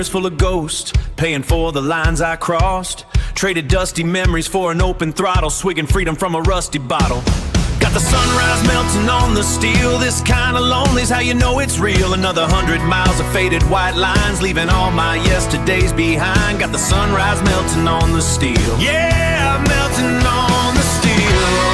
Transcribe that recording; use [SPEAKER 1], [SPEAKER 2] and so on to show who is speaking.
[SPEAKER 1] mirrors full of ghosts, paying for the lines I crossed. Traded dusty memories for an open throttle, swigging freedom from a rusty bottle. Got the sunrise melting on the steel. This kind of lonely's how you know it's real. Another 100 miles of faded white lines, leaving all my yesterdays behind. Got the sunrise melting on the steel. Yeah, melting on the steel.